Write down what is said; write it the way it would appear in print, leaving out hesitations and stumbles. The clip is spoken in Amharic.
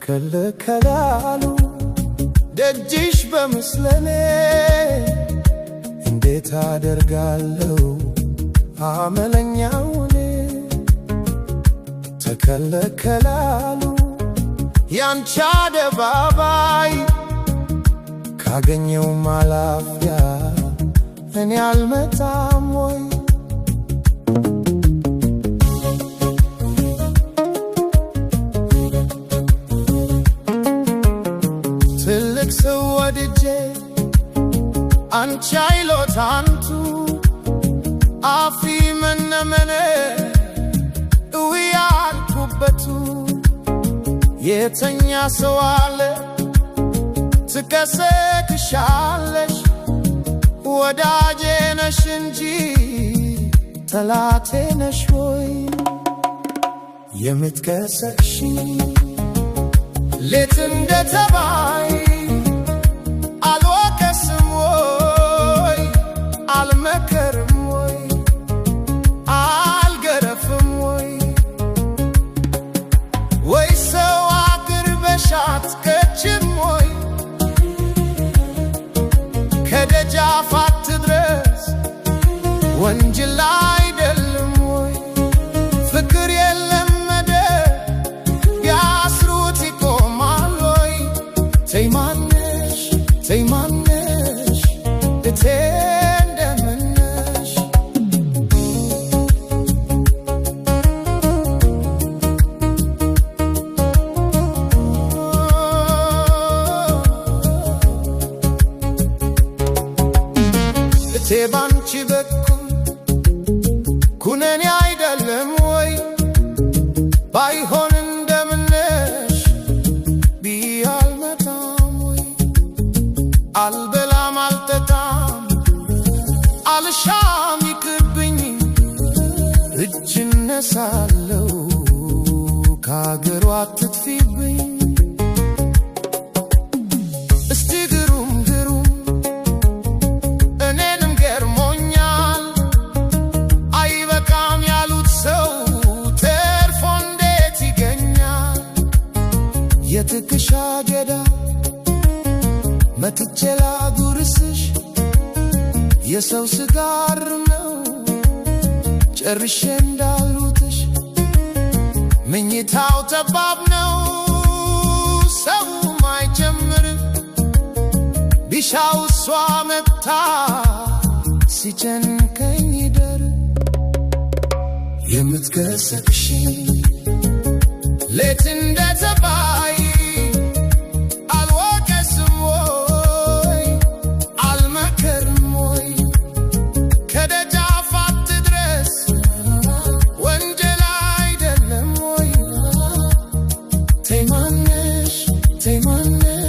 ተከለከላሉ ደጅሽ በመስለኔ እንዴት አደርጋለሁ አመለኛውኔ ተከለከላሉ ያንቺ አደባባይ ካገኘው ማላፊያ እኔ አልመጣም ወይ ትልቅ ሰው ወድጄ አንቺ አይሎት አንቱ አፊ መነመነ እውያልኩበቱ የተኛ ሰው አለ ትከሰክሻለሽ ወዳጄ ነሽ እንጂ ጠላቴ ነሽ ወይ የምትከሰክሺ ሌት እንደ ተባይ አልወቀስም ወይ አልመከርም ወይ አልገረፍም ወይ ወይ ሰው አቅርበሻት ከችም ወይ ከደጃፍ አትድረስ ወንጀል አይደለም ወይ ፍቅር የለመደ ቢያስሩት ይቆማል ወይ ተይማነሽ ተይማነሽ እቴ እንደምነሽ እቴ ባንቺ በኩል ኩነኔ አይደለም ወይ ባይሆን እንደምነሽ ቢያልመጣም ወይ አልበላም አልጠጣም አልሻም ይቅርብኝ እጅ እነሳለሁ ከአገሩ አትጥፊብኝ እስቲ ግሩም ግሩም እኔንም ገርሞኛል አይበቃም ያሉት ሰው ተርፎ እንዴት ይገኛል የትከሻ ገዳ መትቼ ላጉርስሽ የሰው ስጋር ነው ጨርሼ እንዳሉትሽ ምኝታው ጠባብ ነው ሰው ማይጀምር ቢሻው እሷ መታ ሲጨንቀኝ ይደር የምትከሰክሺ ሌት እንደ ተባይ አልወቀስም ወይ አልመከርም ወይ ከደጃፍ አትድረስ ወንጀል አይደለም ወይ ተይማነሽ ተይማነሽ